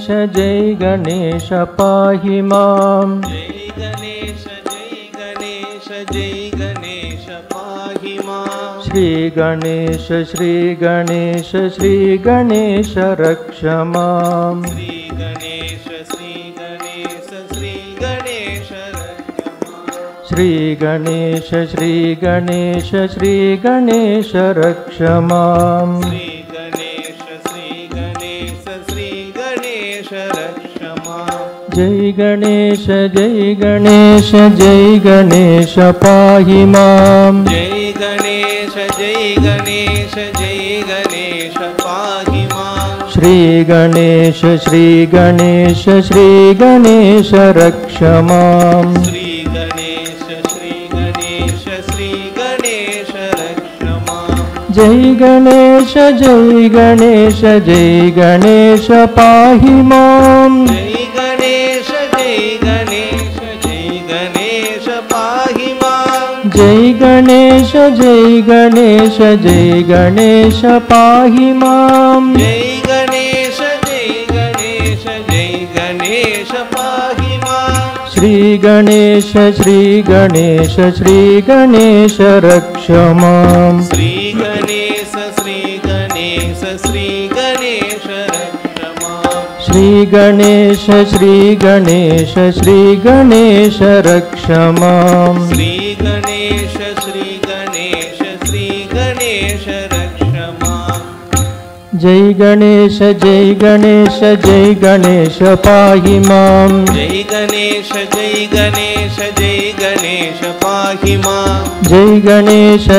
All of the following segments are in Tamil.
जय गणेश पाहि मां जय गणेश जय गणेश पाहि मां श्री गणेश श्री गणेश श्री गणेश रक्ष मां श्री गणेश श्री गणेश श्री गणेश श्री गणेश श्री गणेश श्री गणेश रक्ष मां श्री गणेश श्री गणेश श्री गणेश रक्ष मां जय गणेश जय गणेश पाहि मां जय गणेश जय गणेश पाहि मां श्री गणेश श्री गणेश श्री गणेश रक्ष मां श्री गणेश श्री गणेश श्री गणेश रक्ष मां जय गणेश पाहि मां जय गणेश पाहि मां जय गणेश पाहि मां जय गणेश पाहि मां श्री गणेश श्री गणेश श्री गणेश रक्ष मां श्री गणेश श्री गणेश श्री गणेश रक्ष मां श्री गणेश श्री गणेश श्री गणेश रक्ष मां श्री गणेश श्री गणेश श्री गणेश रक्ष मां जय गणेश पाहि मां जय गणेश पाहि मां जय गणेश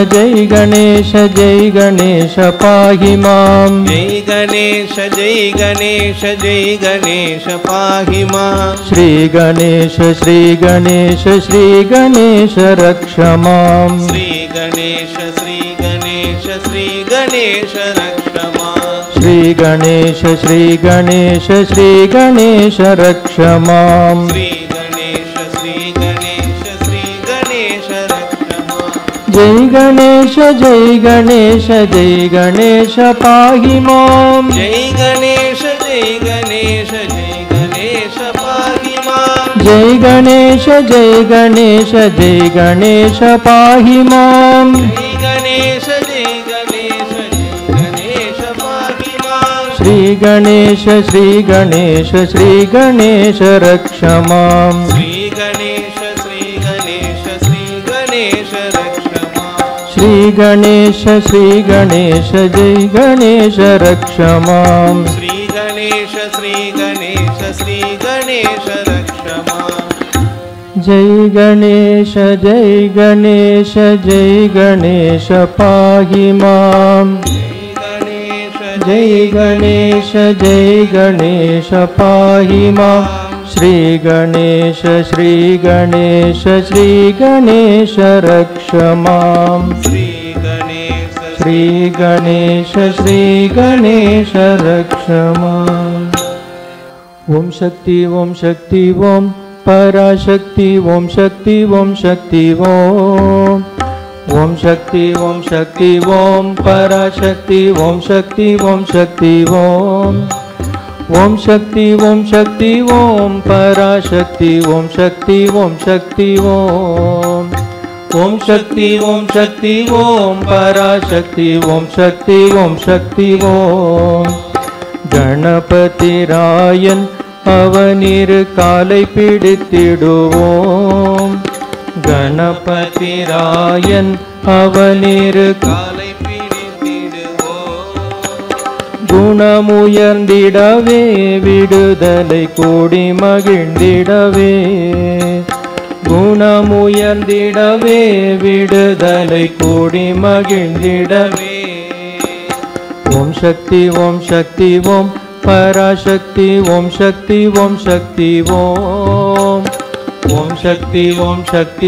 पाहि मां जय गणेश पाहि मां श्री गणेश श्री गणेश श्री गणेश रक्ष मां श्री गणेश श्री गणेश श्री गणेश रक्ष मां श्री गणेश श्री गणेश श्री गणेश रक्ष मां श्री गणेश श्री गणेश श्री गणेश रक्ष मां जय गणेश पाहि मां जय गणेश पाहि मां जय गणेश पाहि मां जय गणेश पाहि मां श्री गणेश श्री गणेश श्री गणेश रक्ष मां श्री गणेश श्री गणेश श्री गणेश रक्ष मां श्री गणेश श्री गणेश जय गणेश रक्ष मां श्री गणेश श्री गणेश श्री गणेश रक्ष मां जय गणेश पाहि मां जय गणेश पाहि मां श्री गणेश श्री गणेश श्री गणेश रक्ष मां श्री गणेश श्री गणेश श्री गणेश रक्ष मां ओम शक्ति ओम पराशक्ति ओम शक्ति ओम शक्ति ओम पराशक्ति ओम शक्ति ओम शक्ति ओम पराशक्ति ओम शक्ति ओम शक्ति ओम शक्ति ओम पराशक्ति ओम शक्ति ओम गणपति रायन அவனீர் காலை பிடித்திடுவோம் கணபதி ராயன் அவனீர் காலை பிடித்திடுவோம் குணமுயர்ந்திடவே விடுதலை கூடி மகிழ்ந்திடவே குணமுயர்ந்திடவே விடுதலை கூடி மகிழ்ந்திடவே ஓம் சக்தி ஓம் पराशक्ति ओम शक्ति ओम शक्ति ओम पराशक्ति ओम शक्ति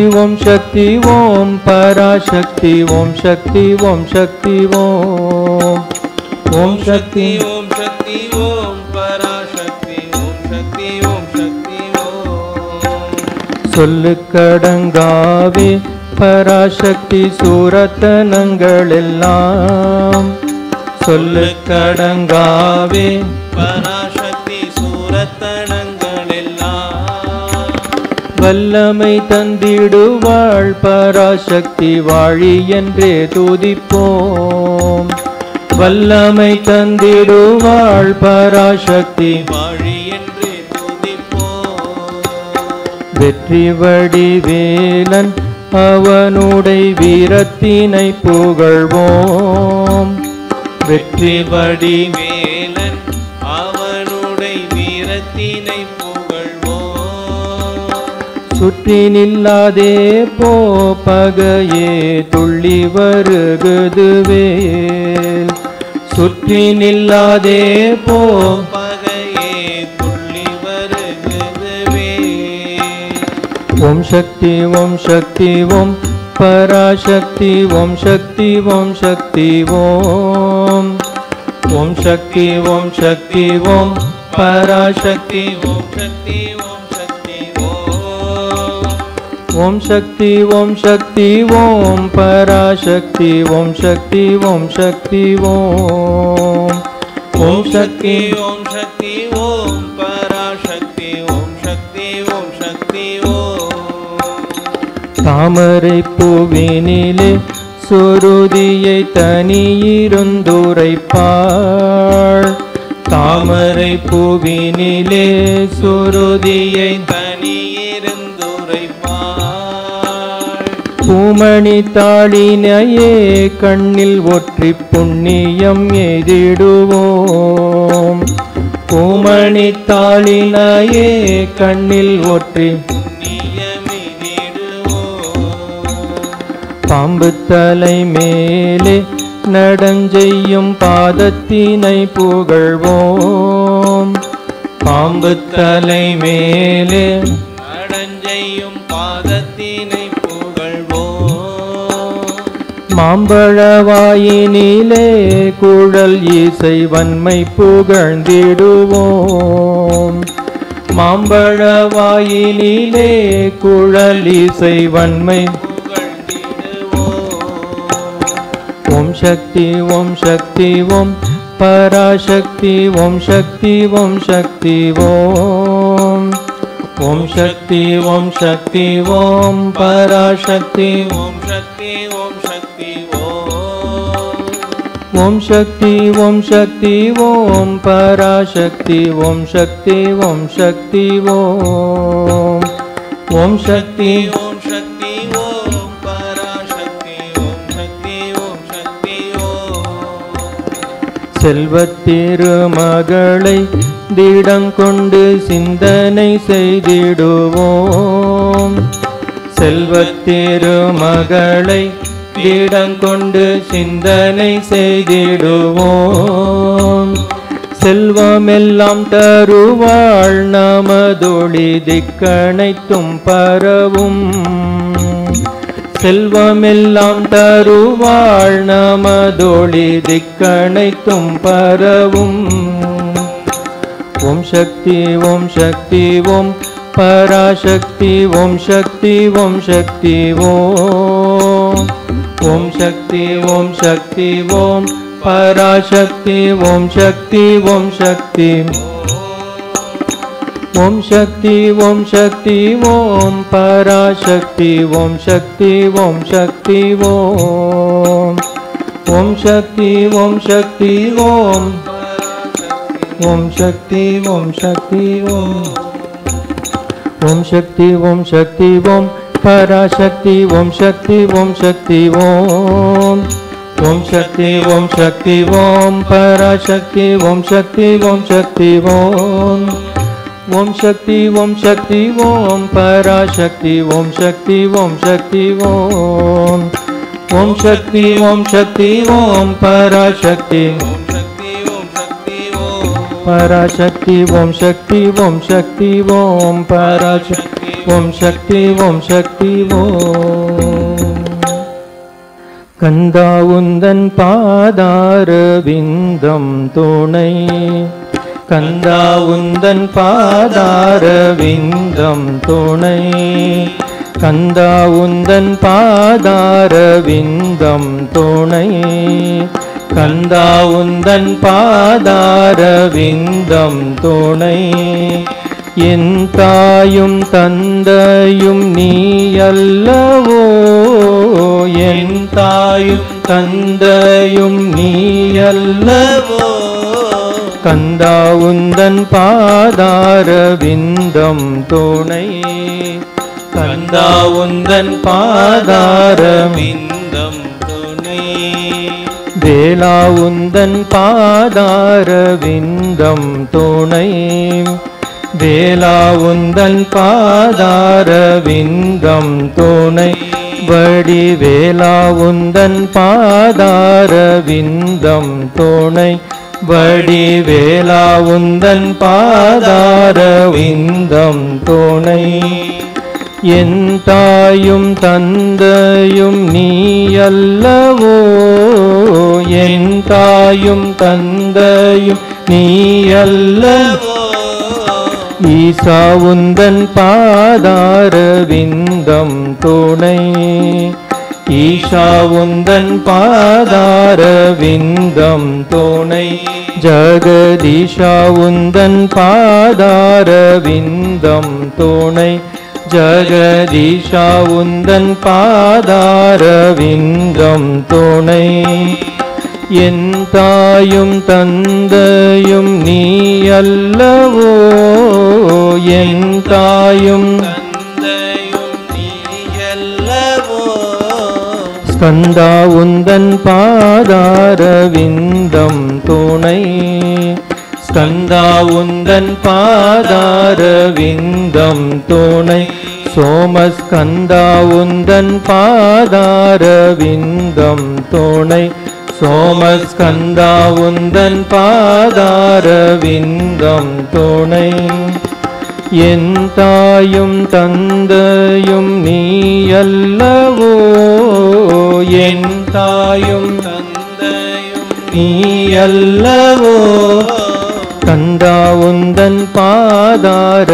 ओम शक्ति ओम पराशक्ति ओम शक्ति ओम शक्ति ओम पराशक्ति ओम शक्ति சொல்லு கடங்காவே பராசக்தி சூரத்தனங்கள் எல்லாம் சொல்லுக்கடங்காவே பராசக்தி சூரத்தனங்கள் எல்லாம் வல்லமை தந்திடுவாள் பராசக்தி வாழி என்றே துதிப்போம். வல்லமை தந்திடுவாள் பராசக்தி வாழி என்றே துதிப்போம். வெற்றி வடிவேலன் அவனுடைய வீரத்தினை புகழ்வோம். வெற்றி வடிவேலன் அவனுடைய வீரத்தினை புகழ்வோம். சுற்றி நில்லாதே போ பகையே துள்ளி வருகுதுவேல். சுற்றி நில்லாதே போ பகையே துள்ளி வருகுதுவே. ஓம் சக்தி ஓம் சக்தி ஓம் பராசக்தி ஓம் சக்தி ஓம் சக்தி ஓம். ஓம் சக்தி ஓம் சக்தி ஓம் பராசக்தி ஓம் சக்தி ஓம் சக்தி ஓம். ஓம் சக்தி ஓம் சக்தி ஓம் பராசக்தி ஓம் சக்தி ஓம் சக்தி ஓம். ஓம் சக்தி ஓம் சக்தி ஓம் பராசக்தி ஓம் சக்தி ஓம் சக்தி ஓம். தாமரை பூவினிலே சுருதியை தனியிருந்துரைப்பாள். தாமரை பூவினிலே சுருதியை தனியிருந்துரைப்பாள். பூமணி தாளினையே கண்ணில் ஒற்றி புண்ணியம் எய்திடுவோம். பூமணி தாளினையே கண்ணில் ஒற்றி பாம்பு தலை மேலே நடஞ்செய்யும் பாதத்தினை புகழ்வோம். பாம்பு தலை மேலே நடஞ்செய்யும் பாதத்தினை புகழ்வோம். மாம்பழவாயினிலே குழல் இசை வன்மை புகழ்ந்திடுவோம். மாம்பழவாயினிலே குழல் இசை வன்மை. ஓம் சக்தி ஓம் சக்தி ஓம் பராசக்தி ஓம் சக்தி ஓம் சக்தி ஓம். ஓம் சக்தி ஓம் சக்தி ஓம் பராசக்தி ஓம் சக்தி ஓம் சக்தி ஓம். ஓம் சக்தி ஓம் சக்தி ஓம் பராசக்தி ஓம் சக்தி ஓம் சக்தி ஓம். ஓம் சக்தி ஓம் சக்தி ஓம் பராசக்தி ஓம் சக்தி ஓம் சக்தி ஓம். செல்வத்திருமகளை திடங்கொண்டு சிந்தனை செய்திடுவோம். செல்வத்திருமகளை திடங்கொண்டு சிந்தனை செய்திடுவோம். செல்வமெல்லாம் தருவாள் நமதொளி திக்கணைத்தும் பரவும். செல்வமெல்லாம் தருவாள் நமதொளி திக்கணைத்தும் பரவும். ஓம் சக்தி ஓம் சக்தி ஓம் பராசக்தி ஓம் சக்தி ஓம் சக்தி ஓம். ஓம் சக்தி ஓம் சக்தி ஓம் பராசக்தி ஓம் சக்தி ஓம் சக்தி. ஓம் சக்தி ஓம் சக்தி ஓம் பராசக்தி ஓம் சக்தி ஓம் சக்தி ஓம். ஓம் சக்தி ஓம் சக்தி ஓம். ஓம் சக்தி ஓம் சக்தி ஓம். ஓம் சக்தி ஓம் சக்தி ஓம் பராசக்தி ஓம் சக்தி ஓம் சக்தி ஓம். ஓம் சக்தி ஓம் சக்தி ஓம் பராசக்தி ஓம் சக்தி ஓம் சக்தி ஓம். ஓம் சக்தி ஓம் சக்தி ஓம் பராசக்தி ஓம் சக்தி ஓம் சக்தி ஓம். ஓம் சக்தி ஓம் சக்தி ஓம் பராசக்தி ஓம் சக்தி ஓம் சக்தி ஓம். பராசக்தி ஓம் சக்தி ஓம் சக்தி ஓம் பராசக்தி ஓம் சக்தி ஓம் சக்தி ஓம். கந்தா உந்தன் பாதார விந்தம் துணை. கந்தா உந்தன் பாதார விந்தம் துணை. கந்தா உந்தன் பாதாரவிந்தம் துணை கந்தா உந்தன் பாதாரவிந்தம் துணை என் தாயும் தந்தையும் நீ அல்லவோ என் தாயும் தந்தையும் நீ அல்லவோ கந்தா உந்தன் பாதாரவிந்தம் துணை கந்தா உந்தன் பாதாரவிந்தம் துணை வேலா உந்தன் பாதாரவிந்தம் துணை வேலா உந்தன் பாதாரவிந்தம் துணை வடி வேலா உந்தன் பாதாரவிந்தம் துணை வடி வேலா உந்தன் பாதாரவிந்தம் துணை என் தாயும் தந்தையும் நீ அல்லவோ என் தாயும் தந்தையும் நீ அல்லவோ ஈசா உந்தன் பாதாரவிந்தம் துணை ஈஷா உந்தன் பாதாரவிந்தம் துணை ஜகதீஷா உந்தன் பாதாரவிந்தம் துணை ஜகதீஷா உந்தன் பாதாரவிந்தம் துணை என் தாயும் தந்தையும் நீ அல்லவோ என் தாயும் தந்தையும் நீ அல்லவோ ஸ்கந்தா உந்தன் பாதாரவிந்தம் துணை ஸ்கந்தா உந்தன் பாதாரவிந்தம் துணை சோமஸ்கந்தா உந்தன் பாதாரவிந்தம் துணை சோமஸ்கந்தா உந்தன் பாதாரவிந்தம் துணை என் தாயும் தந்தையும் நீ அல்லவோ என் தாயும் தந்தையும் நீ அல்லவோ கந்தா உந்தன் பாதாரவிந்தம்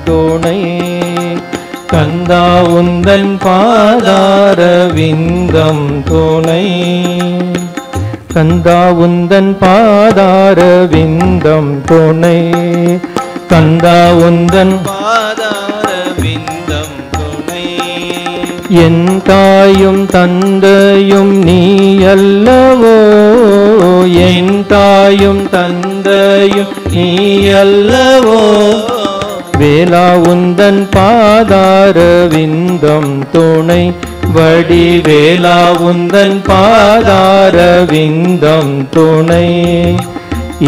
துணை கந்தா உந்தன் பாதாரவிந்தம் துணை கந்தா உந்தன் பாதாரவிந்தம் துணை கந்தா உந்தன் பாதாரவிந்தம் துணை என் தாயும் தந்தையும் நீ அல்லவோ என் தாயும் தந்தையும் நீ அல்லவோ வேலா உந்தன் பாதாரவிந்தம் துணை வடி வேலா உந்தன் பாதாரவிந்தம் துணை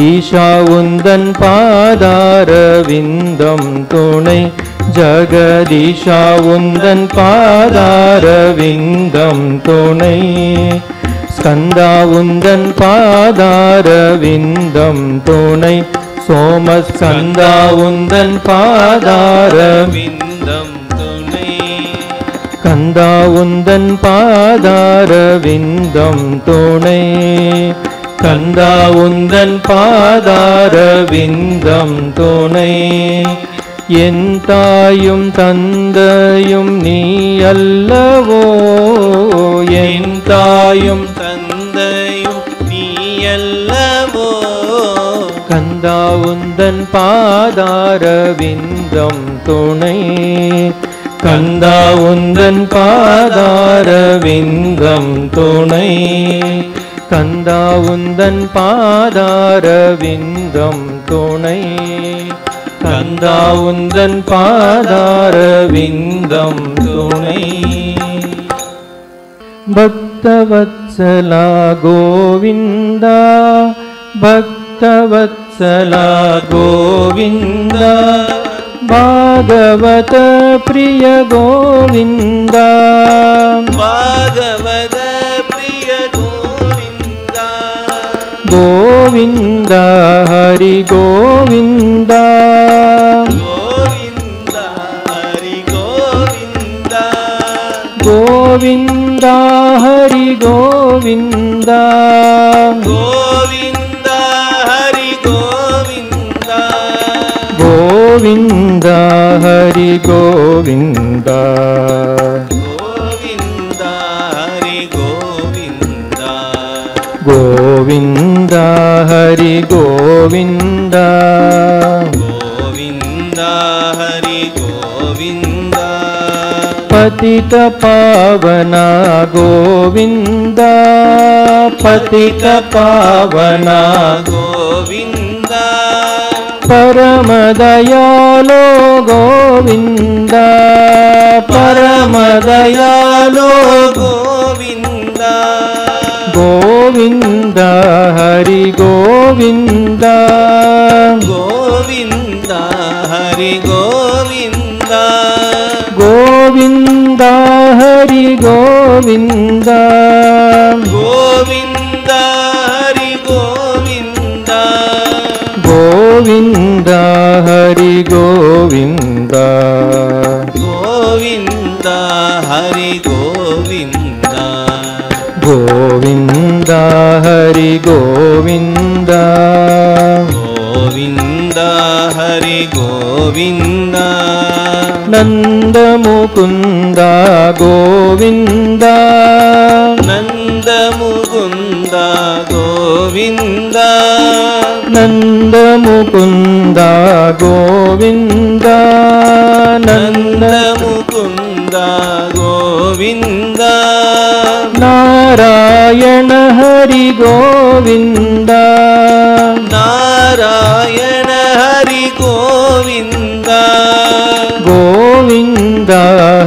ஈஷா உந்தன் பாதாரவிந்தம் துணை ஜகதீஷா உந்தன் பாதாரவிந்தம் துணை ஸ்கந்தா உந்தன் பாதாரவிந்தம் துணை சோமஸ்கந்தா உந்தன் பாதாரவிந்தம் துணை கந்தா உந்தன் பாதாரவிந்தம் துணை கந்தா உந்தன் பாதாரவிந்தம் துணை என் தாயும் தந்தையும் நீ அல்லவோ என் தாயும் தந்தையும் நீ அல்லவோ கந்தா உந்தன் பாதாரவிந்தம் துணை கந்தா உந்தன் பாதாரவிந்தம் துணை கந்தா உந்தன் பாதாரவிந்தம் துணை கந்தா உந்தன் பாதாரவிந்தம் துணை பக்தவத்சலா கோவிந்தா பக்தவத்சலா கோவிந்தா பாகவத பிரிய கோவிந்தா பாகவத பிரிய கோவிந்தா கோவிந்தா ஹரி கோவிந்தா கோவிந்தா ஹரி கோவிந்தா கோவிந்தா ஹரி கோவிந்தா கோவிந்தா ஹரி கோவிந்தா கோவிந்தா ஹரி ಹರಿ ಗೋವಿಂದ ಗೋವಿಂದ ಹರಿ ಗೋವಿಂದ ಗೋವಿಂದ ಹರಿ ಗೋವಿಂದ ಗೋವಿಂದ ಹರಿ ಗೋವಿಂದ ಪತಿತ ಪಾವನ ಗೋವಿಂದ ಪತಿತ ಪಾವನ ಗೋವಿಂದ ಪರಮ ದಯಾಲೋ ಗೋವಿಂದ ಪರಮ ದಯಾಲೋ ಗೋವಿಂದ ಗೋವಿಂದ ಹರಿ ಗೋವಿಂದ ಗೋವಿಂದ ಹರಿ ಗೋವಿಂದ ಗೋವಿಂದ ಹರಿ ಗೋವಿಂದ ಗೋವಿಂದ ಹರಿ ಗೋವಿಂದ ಗೋವಿಂದ ಹರಿ ಗೋವಿಂದ ಗೋವಿಂದ ಹರಿ ಗೋವಿಂದ ಗೋವಿಂದ ಹರಿ ಗೋವಿಂದ ಗೋವಿಂದ ಹರಿ ಗೋವಿಂದ ನಂದ ಮುಕುಂದ ಗೋವಿಂದ ನಂದ ಮುಕುಂದ ಗೋವಿಂದ ನಂದ ಮುಕುಂದ ಗೋವಿಂದ ನಂದ ನಂದ ಮುಕುಂದ ಗೋವಿಂದ ನಾರಾಯಣ ಹರಿ ಗೋವಿಂದ ನಾರಾಯಣ ಹರಿ ಗೋವಿಂದ ಗೋವಿಂದ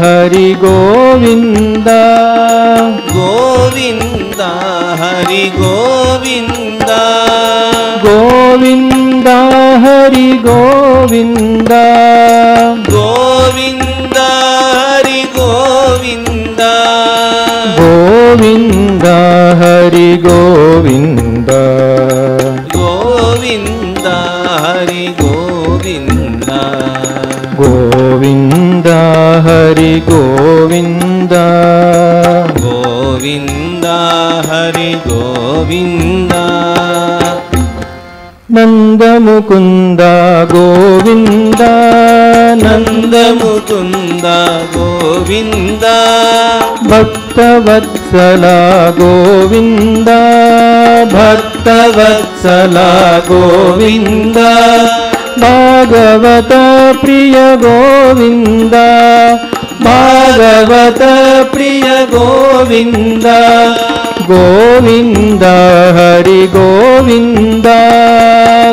ಹರಿ ಗೋವಿಂದ ಗೋವಿಂದ ಹರಿ ಗೋವಿಂದ ಗೋವಿಂದ ಹರಿ ಗೋವಿಂದ ಗೋವಿಂದ ಹರಿ ಗೋವಿಂದ ಗೋವಿಂದ ಹರಿ ಗೋವಿಂದ ಗೋವಿಂದ ಹರಿ ಗೋವಿಂದ ಗೋವಿಂದ ಹರಿ ಗೋವಿಂದ ಗೋವಿಂದ ಹರಿ ಗೋವಿಂದ ನಂದ ಮುಕುಂದ ಗೋವಿಂದ ನಂದ ಮುಕುಂದ ಗೋವಿಂದ ಭಕ್ತವತ್ಸಲ ಗೋವಿಂದ ಭಕ್ತವತ್ಸಲ ಗೋವಿಂದ ಭಾಗವತ ಪ್ರಿಯ ಗೋವಿಂದ ಭಾಗವತ ಪ್ರಿಯ ಗೋವಿಂದ ಗೋವಿಂದ ಹರಿ ಗೋವಿಂದ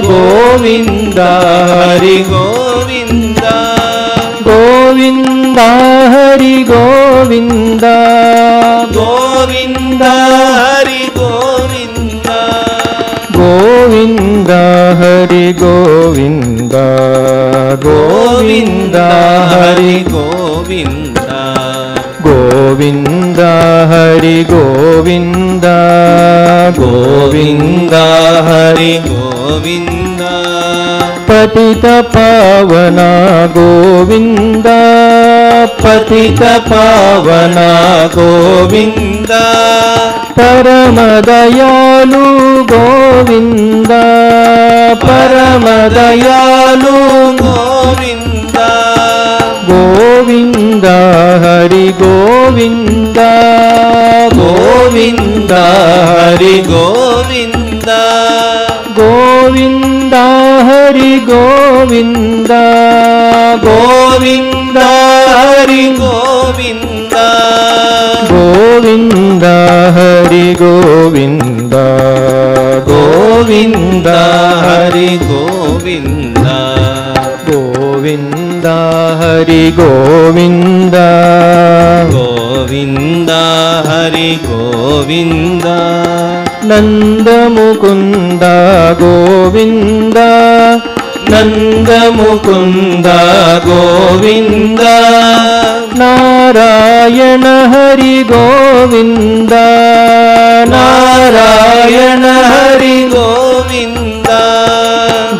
ಗೋವಿಂದ ಹರಿ ಗೋವಿಂದ ಗೋವಿಂದ ಹರಿ ಗೋವಿಂದ ಗೋವಿಂದ ಹರಿ ಗೋವಿಂದ ಗೋವಿಂದ ಹರಿ ಗೋವಿಂದ ಗೋವಿಂದ ಹರಿ ಗೋವಿಂದ ಗೋವಿಂದ ಹರಿ ಗೋವಿಂದ ಗೋವಿಂದ ಹರಿ ಗೋವಿಂದ ಪತಿತ ಪಾವನ ಗೋವಿಂದ ಪತಿತ ಪಾವನ ಗೋವಿಂದ ಪರಮ ದಯಾಲು ಗೋವಿಂದ ಪರಮ ದಯಾಲು ಗೋವಿಂದ ಗೋವಿಂದ ಹರಿ ಗೋವಿಂದ ಗೋವಿಂದ ಹರಿ ಗೋವಿಂದ ಗೋವಿಂದ ಹರಿ ಗೋವಿಂದ ಗೋವಿಂದ ಹರಿ ಗೋವಿಂದ ಗೋವಿಂದ ಹರಿ ಗೋವಿಂದ ಗೋವಿಂದ ಹರಿ ಗೋವಿಂದ ಗೋವಿಂದ ಹರಿ ಗೋವಿಂದ ಗೋವಿಂದ ಹರಿ ಗೋವಿಂದ ನಂದ ಮುಕುಂದ ಗೋವಿಂದ ನಂದ ಮುಕುಂದ ಗೋವಿಂದ ನಾರಾಯಣ ಹರಿ ಗೋವಿಂದ ನಾರಾಯಣ ಹರಿ ಗೋವಿಂದ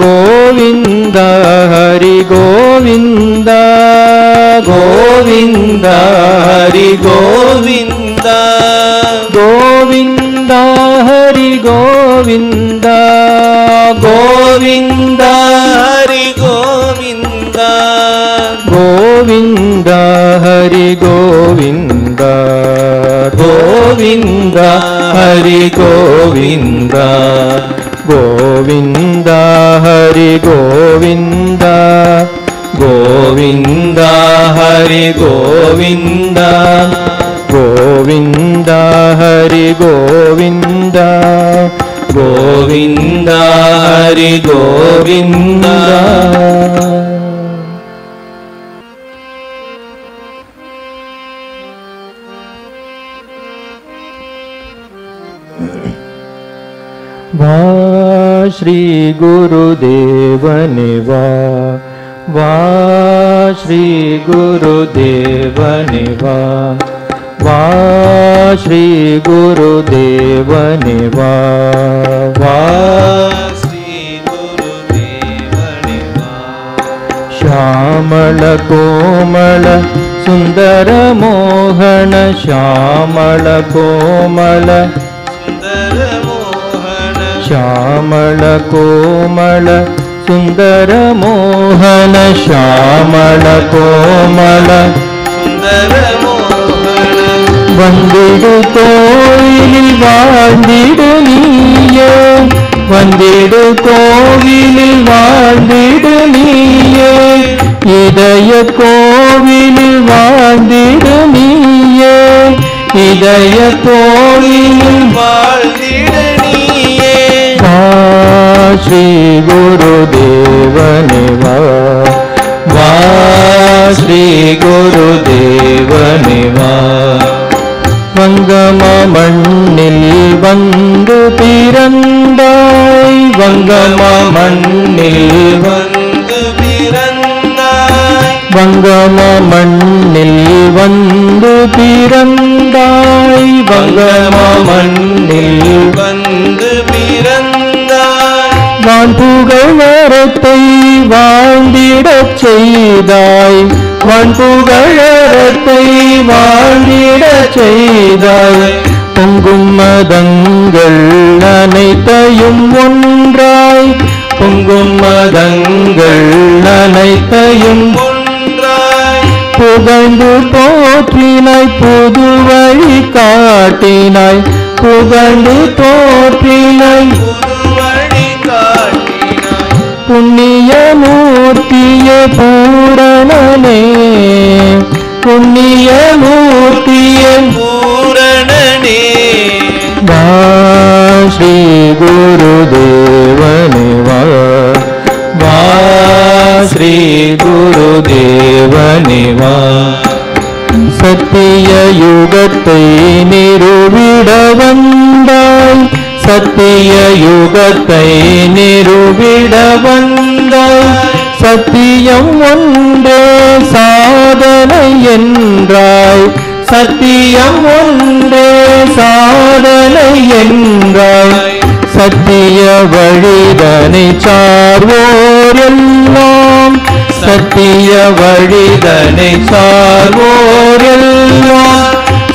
ಗೋವಿಂದ ಹರಿ ಗೋವಿಂದ ಗೋವಿಂದ ಹರಿ ಗೋವಿಂದ ಗೋವಿಂದ ಹರಿ ಗೋವಿಂದ ಗೋವಿಂದ ಹರಿ ಗೋವಿಂದ ಗೋವಿಂದ हरि गोविन्द गोविन्द हरि गोविन्द गोविन्द हरि गोविन्द गोविन्द हरि गोविन्द गोविन्द हरि गोविन्द गोविन्द हरि गोविन्द। वा श्री गुरुदेवने वा श्री गुरुदेवने वा श्री गुरुदेवने वा श्री गुरुदेवने वा। श्यामल कोमल सुंदर मोहन श्यामल कोमल श्यामल कोमल सुंदर मोहन श्यामल कोमल सुंदर मोहन वंदिडु कोविलिल वाழ்ந்திடு நீயே वंदिडु कोविलिल वाழ்ந்திடு நீயே இதய கோவிலில் வாழ்ந்திடு நீயே இதய கோவிலில் வாழ்ந்திடு நீயே। श्री गुरुदेवने वा श्री गुरुदेवने वा வங்கம மண்ணில் வந்து பிறந்தாய் வங்கம மண்ணில் வந்து பிறந்தாய் வங்கம மண்ணில் வந்து பிறந்தாய் வங்கம மண்ணில் வந்து பிறந்தாய் வான்புகழ் வரத்தை வாழ்ந்திடச் செய்தாய் வான்புகழ் வரத்தை வாழ்ந்திடச் செய்தாய் பொங்கும் மதங்கள் அனைத்தையும் ஒன்றாய் பொங்கும் மதங்கள் அனைத்தையும் ஒன்றாய் புகழ்ந்து போற்றினாய் புது வழி காட்டினாய் புகழ்ந்து போற்றினாய் புது வழி காட்டினாய் புண்ணிய மூர்த்தியே பூரணனே புண்ணிய மூர்த்தியே பூரணனே வா ஸ்ரீ குருதேவனே வா ஸ்ரீ குருதேவனே வா சத்திய யுகத்தை நிறுவிட வந்தாய் சத்திய யுகத்தை நிறுவிட வந்தாய் சத்தியம் ஒன்றே சாதனை என்றாய் சத்தியம் ஒன்றே சாதனை என்றாய் சத்திய வழிதனை சார்வோர் எல்லாம் சத்திய வழிதனை சார்வோர் எல்லாம்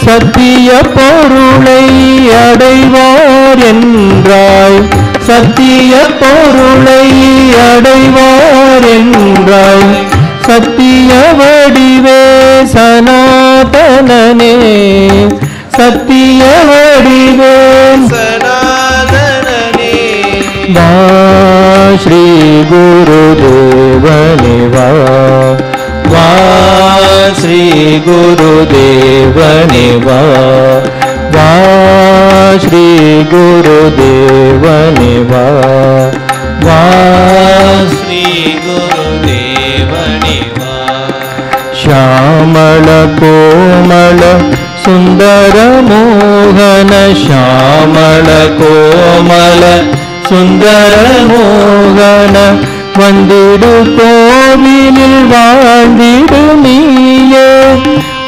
சத்திய பொருளை அடைவார் என்றாய் சத்திய பொருளை அடைவார் என்றாய் சத்திய வடிவே சனாதனனே சத்திய வடிவே சனாதனனே வா ஸ்ரீ குருதேவனே வா श्री गुरुदेवने वा श्री गुरुदेवने वा श्री गुरुदेवने वा श्यामल कोमल सुंदर मोहन श्यामल कोमल सुंदर मोहन वंदिडु கோவிலில் வாழ்ந்திடு நீயே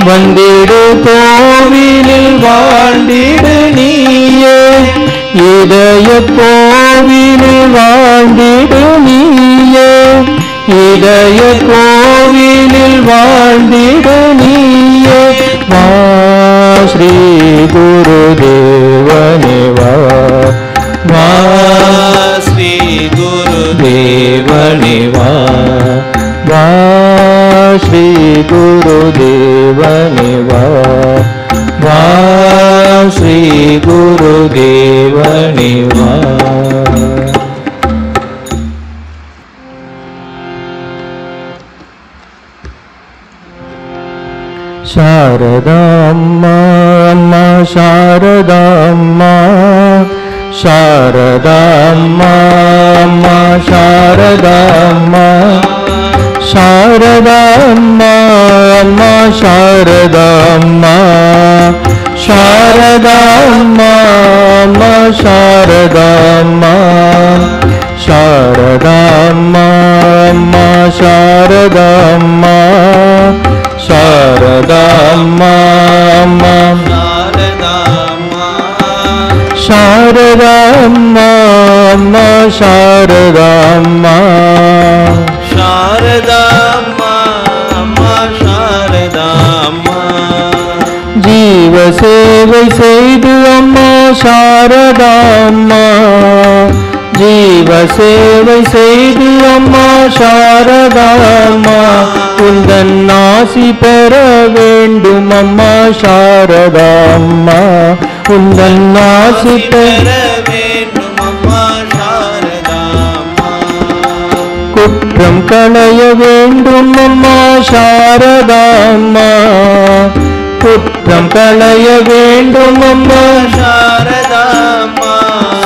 வந்திடு கோவிலில் வாழ்ந்திடு நீயே இதய கோவிலில் வாழ்ந்திடு நீயே இதய கோவிலில் வாழ்ந்திடு நீயே வா ஸ்ரீ குருதேவனே வா श्री गुरुदेवने वा श्री गुरुदेवने वासुदेवने वा शारदाम्मा अम्मा शारदाम्मा शारदाम्मा अम्मा शारदाम्मा शारदाम्मा अम्मा शारदाम्मा शारदाम्मा अम्मा शारदाम्मा शारदाम्मा अम्मा शारदाम्मा शारदाम्मा अम्मा शारदाम्मा अम्मा शारदाम्मा शारदाम्मा अम्मा शारदाम्मा जीव सेவை செய்து அம்மா शारदाम्मा जीव சேவை செய்து அம்மா शारदाम्मा உந்தன் ஆசி பெற வேண்டும் அம்மா शारदाम्मा உந்தன் ஆசி பெற வேண்டும் அம்மா शारदाम्मा குற்றம் களைய வேண்டும் அம்மா शारदाम्मा குற்றம் களைய வேண்டும் அம்மா शारदाम्मा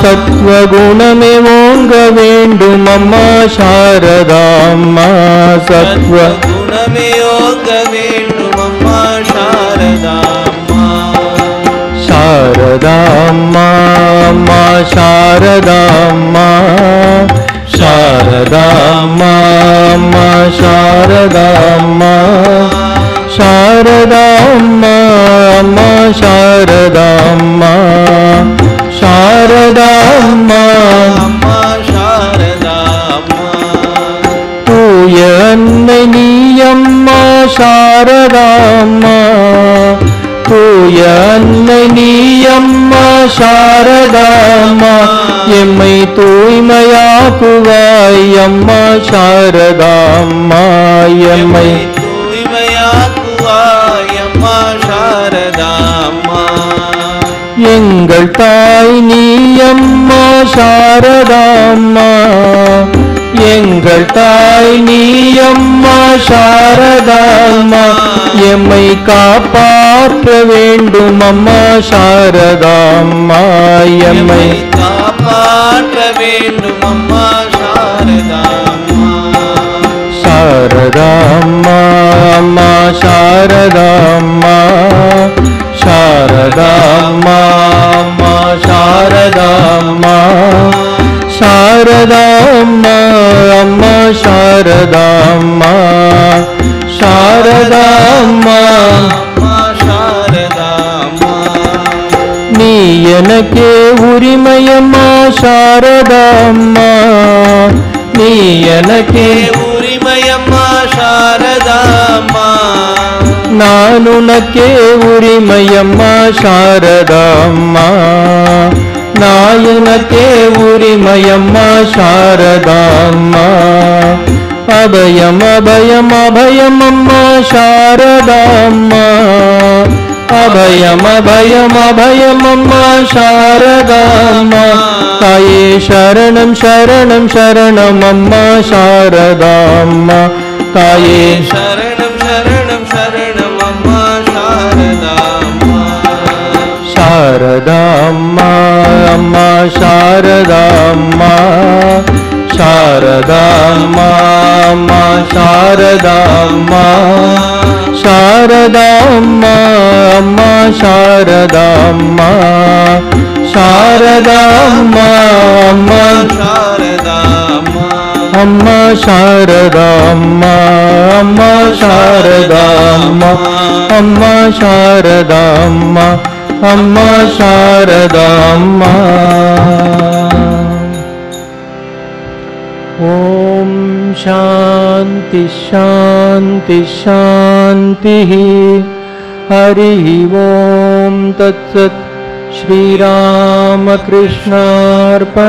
சத்வகுணமே ஓங்க வேண்டும் அம்மா शारदाम्मा சத்வகுணமே ஓங்க வேண்டும் அம்மா शारदाम्मा शारदाम्मा अम्मा शारदाम्मा शारदाम्मा अम्मा शारदाम्मा शारदाम्मा अम्मा शारदाम्मा शारदाम्मा அம்மா शारदाम्मा தூய அன்னை நீ அம்மா शारदाम्मा தூய அன்னை நீ அம்மா शारदाम्मा எம்மை தூய்மையாக்குவாய் அம்மா शारदाम्मा எம்மை தூய்மையாக்குவாய் அம்மா शारदाम्मा எங்கள் தாய் நீ அம்மா शारदाम्मा எங்கள் தாய் நீ அம்மா शारदाम्मा எம்மை காப்பாற்ற வேண்டும் அம்மா शारदाम्मा எம்மை காப்பாற்ற வேண்டும் அம்மா शारदाम्मा शारदाम्मा अम्मा शारदाम्मा शारदाम्मा अम्मा शारदाम्मा शारदाम्मा अम्मा शारदाम्मा शारदाम्मा அம்மா शारदाम्मा நீ எனக்கே உரிமையம்மா शारदाम्मा நீ எனக்கே உரிமையம்மா शारदाम्मा நான் உனக்கே உரிமையம்மா शारदाम्मा நான் உனக்கே உரிமையம்மா शारदाम्मा அபயம் அபயம் அபயம் அம்மா शारदाम्मा அபயம் அபயம் அபயம் அம்மா शारदाम्मा தாயே சரணம் சரணம் சரணம் அம்மா शारदाम्मा தாயே சரணம் சரணம் சரணம் அம்மா शारदाम्मा शारदाम्मा अम्मा शारदाम्मा शारदाम्मा अम्मा शारदाम्मा शारदाम्मा अम्मा शारदाम्मा शारदाम्मा अम्मा शारदाम्मा अम्मा शारदाम्मा अम्मा शारदाम्मा अम्मा शारदाम्मा अम्मा शारदाम्मा ओम शांति शांति शांति हरि ओम तत्सत् श्री राम कृष्णार्पणमस्तु।